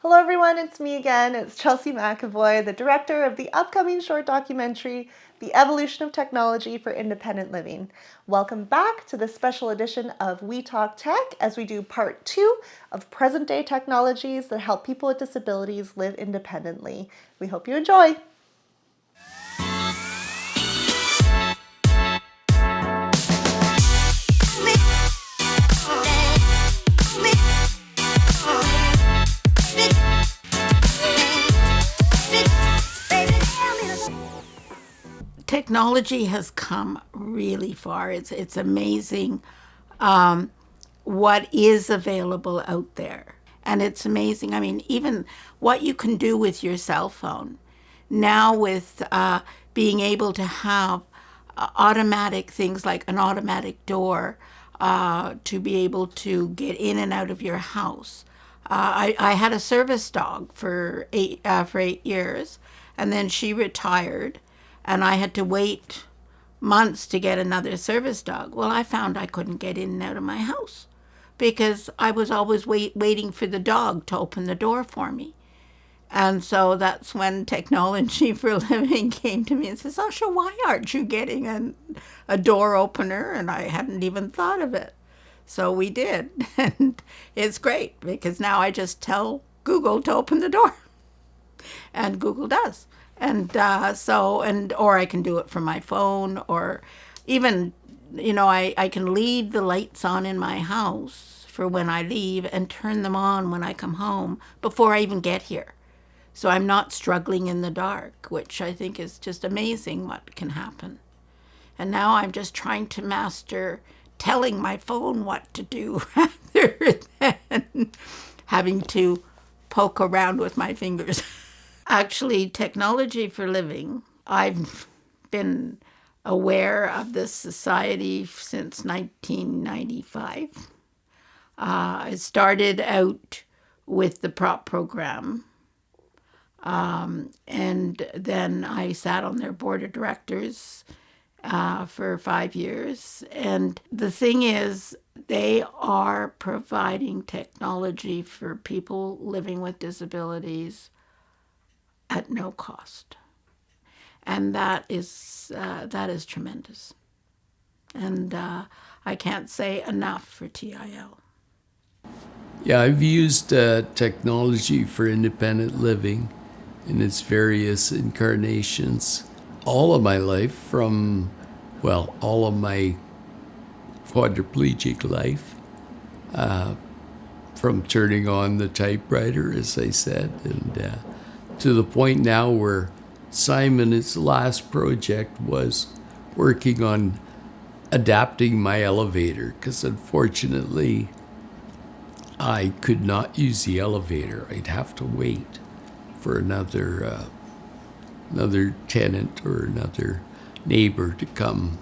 Hello, everyone. It's me again. It's Chelsea McAvoy, the director of the upcoming short documentary, The Evolution of Technology for Independent Living. Welcome back to this special edition of We Talk Tech as we do part two of present day technologies that help people with disabilities live independently. We hope you enjoy. Technology has come really far. It's amazing what is available out there, and it's amazing. I mean, even what you can do with your cell phone now, with being able to have automatic things like an automatic door to be able to get in and out of your house. I had a service dog for 8 years, and then she retired, and I had to wait months to get another service dog. Well, I found I couldn't get in and out of my house because I was always waiting for the dog to open the door for me. And so that's when Technology for Living came to me and says, Sasha, why aren't you getting a door opener? And I hadn't even thought of it. So we did. And it's great because now I just tell Google to open the door. And Google does. And or I can do it from my phone, or even, I can leave the lights on in my house for when I leave and turn them on when I come home before I even get here. So I'm not struggling in the dark, which I think is just amazing what can happen. And now I'm just trying to master telling my phone what to do rather than having to poke around with my fingers. Actually, Technology for Living, I've been aware of this society since 1995. I started out with the prop program, and then I sat on their board of directors for 5 years. And the thing is, they are providing technology for people living with disabilities at no cost, and that is tremendous. And I can't say enough for TIL. Yeah, I've used technology for independent living in its various incarnations all of my life, from, well, all of my quadriplegic life, from turning on the typewriter, as I said, and to the point now where Simon, his last project, was working on adapting my elevator, because unfortunately I could not use the elevator. I'd have to wait for another tenant or another neighbor to come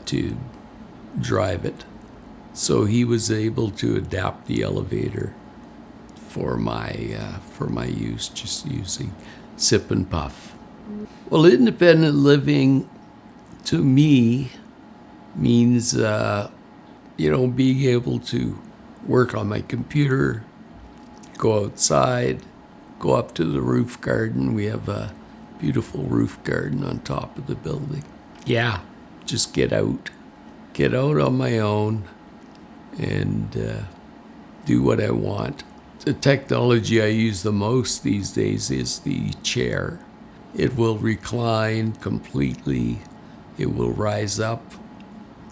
to drive it. So he was able to adapt the elevator for my use, just using sip and puff. Well, independent living to me means being able to work on my computer, go outside, go up to the roof garden. We have a beautiful roof garden on top of the building. Yeah, just get out on my own and do what I want. The technology I use the most these days is the chair. It will recline completely. It will rise up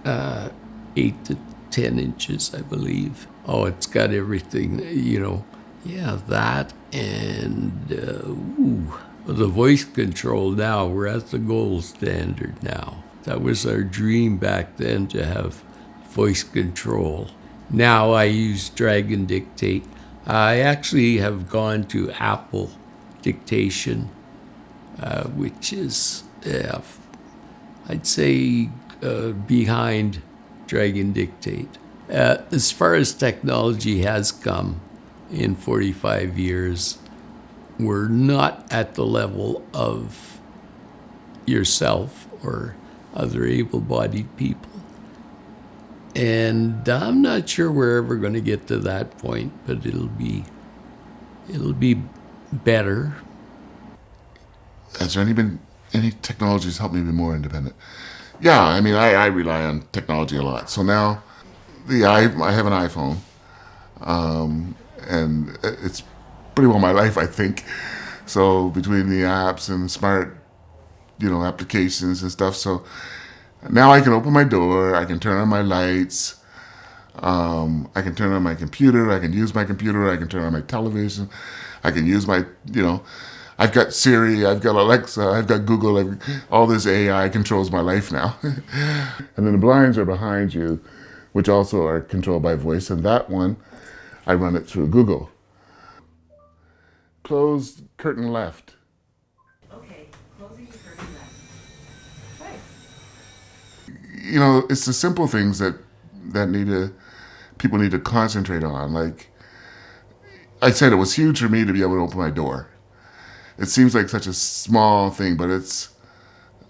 8 to 10 inches, I believe. Oh, it's got everything, Yeah, that and the voice control now, we're at the gold standard now. That was our dream back then, to have voice control. Now I use Dragon Dictate. I actually have gone to Apple Dictation, which is, I'd say, behind Dragon Dictate. As far as technology has come in 45 years, we're not at the level of yourself or other able-bodied people. And I'm not sure we're ever going to get to that point, but it'll be it'll be better. Has there been any technologies help me be more independent? Yeah, I mean, I rely on technology a lot. So now I have an iPhone, and it's pretty well my life, I think. So between the apps and smart, applications and stuff. So now I can open my door, I can turn on my lights, I can turn on my computer, I can use my computer, I can turn on my television, I can use my, I've got Siri, I've got Alexa, I've got Google, all this AI controls my life now. And then the blinds are behind you, which also are controlled by voice, and that one, I run it through Google. Closed curtain left. Okay, closing the curtain left. Right. It's the simple things that people need to concentrate on. Like I said, it was huge for me to be able to open my door. It seems like such a small thing, but it's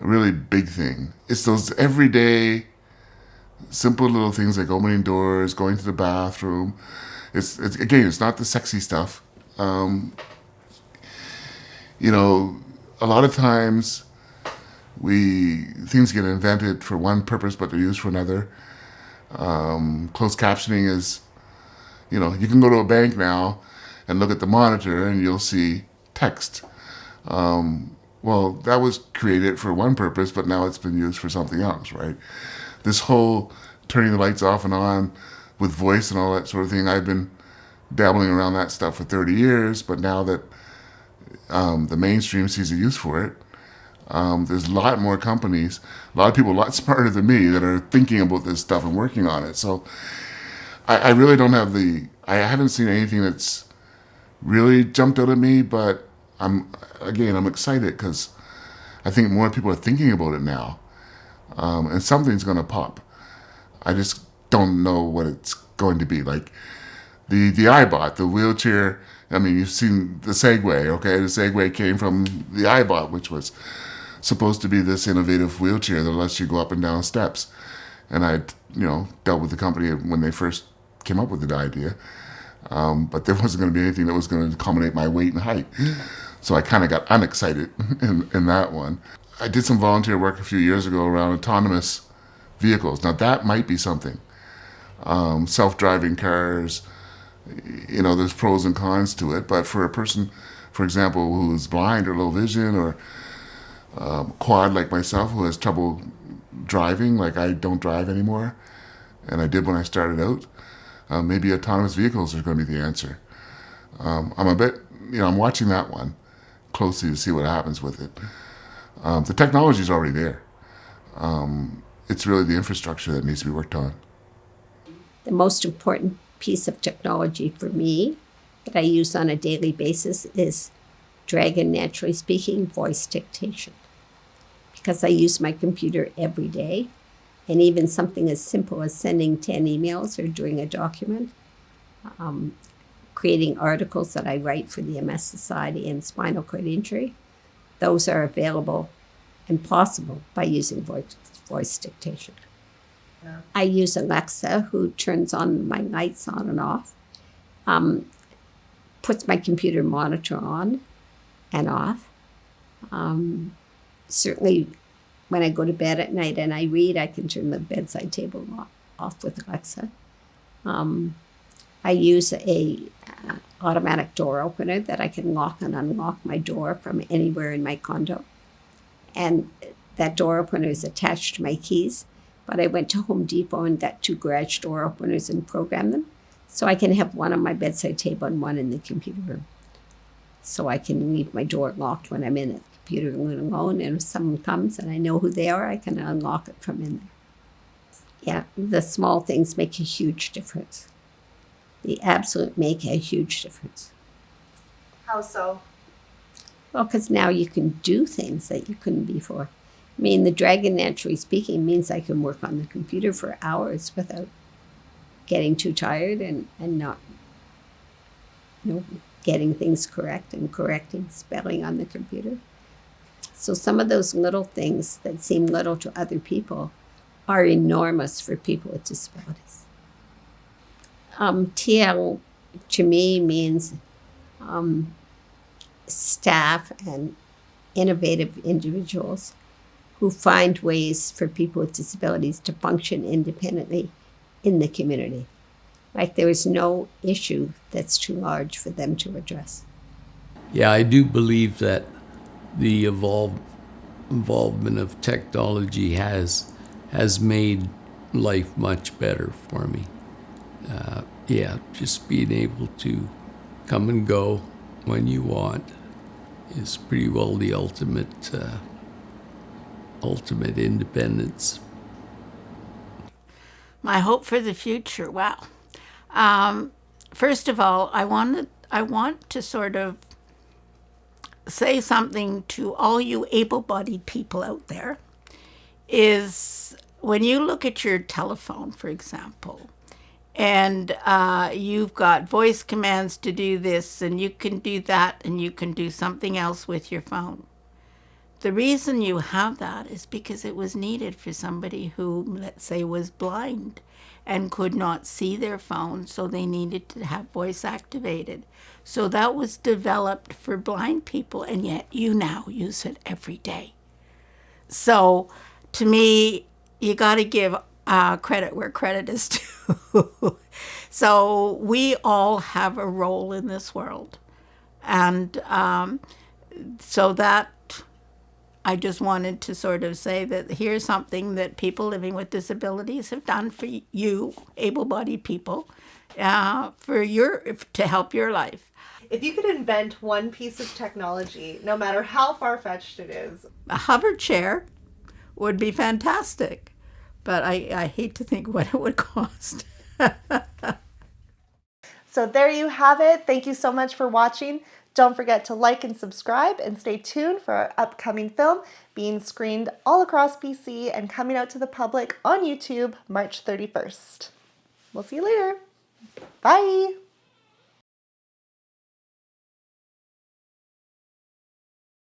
a really big thing. It's those everyday, simple little things like opening doors, going to the bathroom. It's again, it's not the sexy stuff. A lot of times things get invented for one purpose, but they're used for another. Closed captioning is, you can go to a bank now and look at the monitor and you'll see text. Well, that was created for one purpose, but now it's been used for something else, right? This whole turning the lights off and on with voice and all that sort of thing, I've been dabbling around that stuff for 30 years, but now that the mainstream sees a use for it, there's a lot more companies, a lot of people a lot smarter than me that are thinking about this stuff and working on it. So I really don't have I haven't seen anything that's really jumped out at me, but I'm excited because I think more people are thinking about it now, and something's going to pop. I just don't know what it's going to be. Like the iBot, the wheelchair. I mean, you've seen the Segway, okay? The Segway came from the iBot, which was supposed to be this innovative wheelchair that lets you go up and down steps. And I, dealt with the company when they first came up with the idea. But there wasn't going to be anything that was going to accommodate my weight and height. So I kind of got unexcited in that one. I did some volunteer work a few years ago around autonomous vehicles. Now that might be something. Self-driving cars, there's pros and cons to it. But for a person, for example, who's blind or low vision or quad like myself who has trouble driving, like I don't drive anymore, and I did when I started out, maybe autonomous vehicles are going to be the answer. I'm watching that one closely to see what happens with it. The technology is already there. It's really the infrastructure that needs to be worked on. The most important piece of technology for me that I use on a daily basis is Dragon Naturally Speaking voice dictation. Because I use my computer every day, and even something as simple as sending 10 emails or doing a document, creating articles that I write for the MS Society and Spinal Cord Injury, those are available and possible by using voice dictation. Yeah. I use Alexa, who turns on my lights on and off, puts my computer monitor on and off. Certainly, when I go to bed at night and I read, I can turn the bedside table off with Alexa. I use a automatic door opener that I can lock and unlock my door from anywhere in my condo. And that door opener is attached to my keys. But I went to Home Depot and got 2 garage door openers and programmed them. So I can have one on my bedside table and one in the computer room. So I can leave my door locked when I'm in the computer room alone. And if someone comes and I know who they are, I can unlock it from in there. Yeah, the small things make a huge difference. They absolutely make a huge difference. How so? Well, because now you can do things that you couldn't before. I mean, the Dragon Naturally Speaking means I can work on the computer for hours without getting too tired and not getting things correct and correcting spelling on the computer. So some of those little things that seem little to other people are enormous for people with disabilities. TL to me means staff and innovative individuals who find ways for people with disabilities to function independently in the community. Like there is no issue that's too large for them to address. Yeah, I do believe that the involvement of technology has made life much better for me. Yeah, just being able to come and go when you want is pretty well the ultimate independence. My hope for the future. Wow. First of all, I want to sort of say something to all you able-bodied people out there. Is when you look at your telephone, for example, and you've got voice commands to do this, and you can do that, and you can do something else with your phone. The reason you have that is because it was needed for somebody who, let's say, was blind and could not see their phone, so they needed to have voice activated. So that was developed for blind people, and yet you now use it every day. So to me, you got to give credit where credit is due. So we all have a role in this world. And so that I just wanted to sort of say that here's something that people living with disabilities have done for you, able-bodied people, to help your life. If you could invent one piece of technology, no matter how far-fetched it is, A hover chair would be fantastic, but I hate to think what it would cost. so there you have it. Thank you so much for watching. Don't forget to like and subscribe and stay tuned for our upcoming film being screened all across BC and coming out to the public on YouTube March 31st. We'll see you later. Bye.